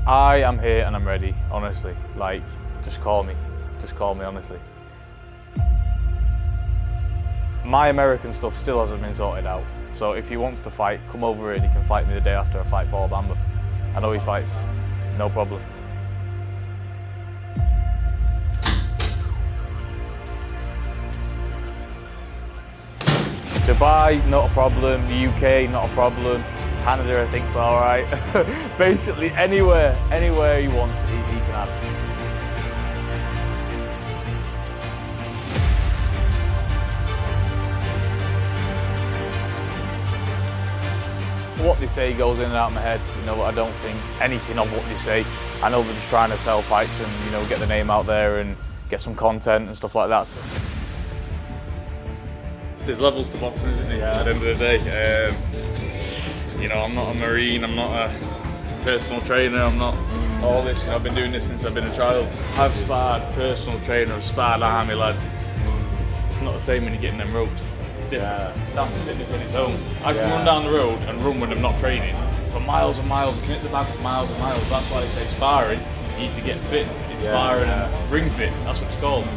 I am here and I'm ready, honestly. Like, just call me, honestly. My American stuff still hasn't been sorted out. So if he wants to fight, come over here and he can fight me the day after I fight Paul Bamba. I know he fights, no problem. Dubai, not a problem. The UK, not a problem. Canada, I think's all right. Basically, anywhere he wants, he can have it. What they say goes in and out of my head. You know, I don't think anything of what they say. I know they're just trying to sell fights and, you know, get the name out there and get some content and stuff like that. There's levels to boxing, isn't there? At the end of the day. You know, I'm not a Marine, I'm not a personal trainer, I'm not all this. You know, I've been doing this since I've been a child. I've sparred personal trainer, I've sparred army lads. It's not the same when you're getting them ropes. It's different. That's the fitness on its own. I can run down the road and run when I'm not training for miles and miles. I can hit the bag for miles and miles. That's why they say sparring. You need to get fit. It's sparring and ring fit. That's what it's called.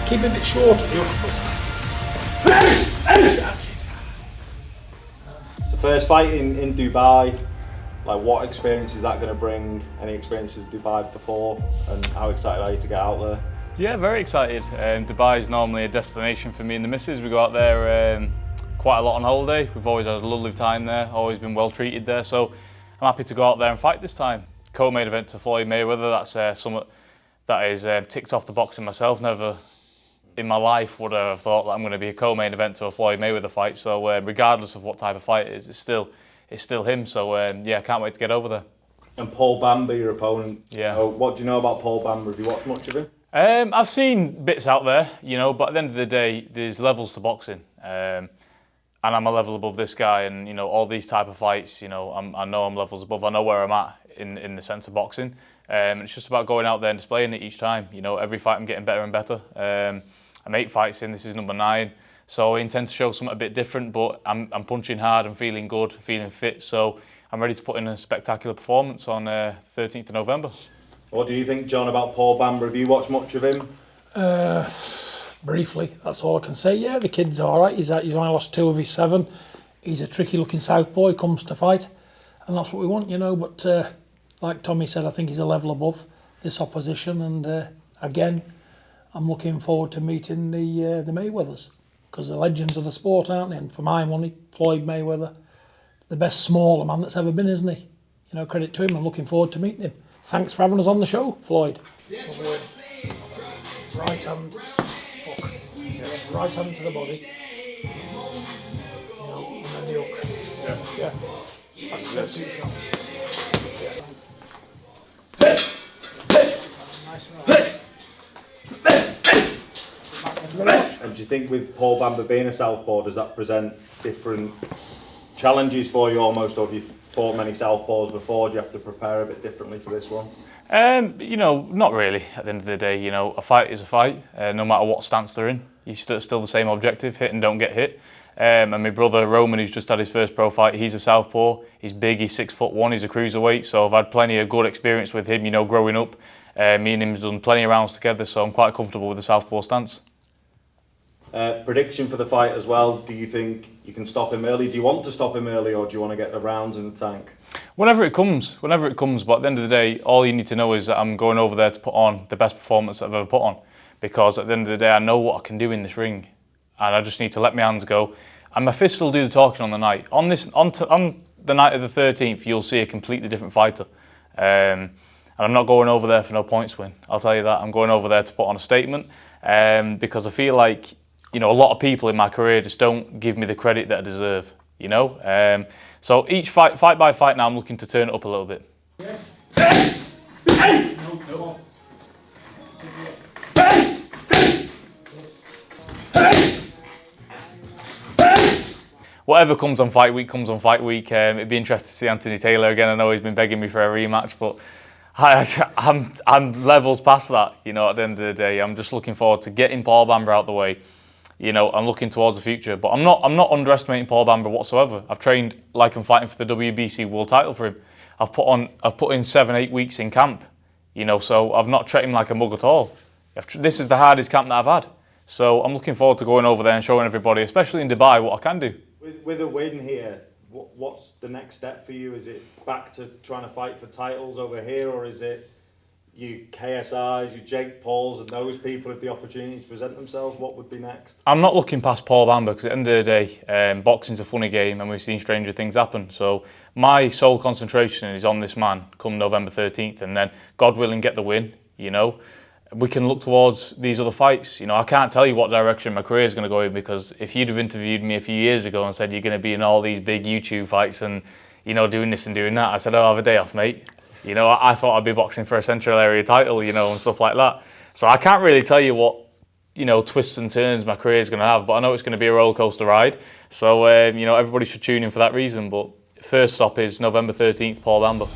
Keep it a bit shorter. The first fight in Dubai, like what experience is that going to bring? Any experiences of Dubai before, and how excited are you to get out there? Yeah, very excited. Dubai is normally a destination for me and the missus. We go out there quite a lot on holiday. We've always had a lovely time there, always been well treated there. So I'm happy to go out there and fight this time. Co-main event to Floyd Mayweather, that's something that is ticked off the box in myself. Never in my life would I have thought that I'm going to be a co-main event to a Floyd Mayweather fight. So regardless of what type of fight it is, it's still him. So yeah, I can't wait to get over there. And Paul Bamba, your opponent. Yeah. What do you know about Paul Bamba? Have you watched much of him? I've seen bits out there, you know, but at the end of the day, there's levels to boxing. And I'm a level above this guy, and you know, all these type of fights, you know, I know I'm levels above. I know where I'm at in the sense of boxing. It's just about going out there and displaying it each time. You know, every fight I'm getting better and better. I'm 8 fights in, this is number 9. So I intend to show something a bit different, but I'm punching hard, I'm feeling good, feeling fit. So I'm ready to put in a spectacular performance on 13th of November. What do you think, John, about Paul Bamba? Have you watched much of him? Briefly, that's all I can say. Yeah, the kid's all right. He's only lost 2 of his 7. He's a tricky-looking southpaw. He comes to fight, and that's what we want, you know. But like Tommy said, I think he's a level above this opposition, and again, I'm looking forward to meeting the Mayweathers, because they're legends of the sport, aren't they? And for my money, Floyd Mayweather, the best smaller man that's ever been, isn't he? You know, credit to him. I'm looking forward to meeting him. Thanks for having us on the show, Floyd. Right hand, hook. Right hand to the body. You know, and then the hook. Yeah. That's 2 shots. And do you think with Paul Bamba being a southpaw, does that present different challenges for you almost, or have you fought many southpaws before? Do you have to prepare a bit differently for this one? You know, not really. At the end of the day, you know, a fight is a fight, no matter what stance they're in. You still the same objective: hit and don't get hit. And my brother Roman, who's just had his first pro fight, he's a southpaw. He's big. He's 6'1". He's a cruiserweight. So I've had plenty of good experience with him. You know, growing up, me and him's done plenty of rounds together. So I'm quite comfortable with the southpaw stance. Prediction for the fight as well. Do you think you can stop him early? Do you want to stop him early, or do you want to get the rounds in the tank? Whenever it comes. But at the end of the day, all you need to know is that I'm going over there to put on the best performance I've ever put on. Because at the end of the day, I know what I can do in this ring, and I just need to let my hands go. And my fists will do the talking on the night. On the night of the 13th, you'll see a completely different fighter. And I'm not going over there for no points win. I'll tell you that. I'm going over there to put on a statement. because I feel like, you know, a lot of people in my career just don't give me the credit that I deserve, you know. So each fight by fight now, I'm looking to turn it up a little bit. Whatever comes on fight week comes on fight week. It'd be interesting to see Anthony Taylor again. I know he's been begging me for a rematch, but I'm levels past that. You know, at the end of the day, I'm just looking forward to getting Paul Bamba out the way. You know, I'm looking towards the future, but I'm not underestimating Paul Bamba whatsoever. I've trained like I'm fighting for the WBC world title for him. I've put in 7-8 weeks in camp. You know, so I've not treated him like a mug at all. This is the hardest camp that I've had. So I'm looking forward to going over there and showing everybody, especially in Dubai, what I can do. With a win here, what's the next step for you? Is it back to trying to fight for titles over here, or is it you KSIs, you Jake Pauls and those people, if the opportunities present themselves, what would be next? I'm not looking past Paul Bamba because at the end of the day, boxing's a funny game and we've seen stranger things happen. So my sole concentration is on this man come November 13th, and then God willing get the win, you know. We can look towards these other fights. You know, I can't tell you what direction my career is going to go in, because if you'd have interviewed me a few years ago and said you're going to be in all these big YouTube fights and, you know, doing this and doing that, I said, oh, have a day off, mate. You know, I thought I'd be boxing for a Central Area title, you know, and stuff like that. So I can't really tell you what, you know, twists and turns my career is going to have, but I know it's going to be a roller coaster ride. So, you know, everybody should tune in for that reason. But first stop is November 13th, Paul Bamba.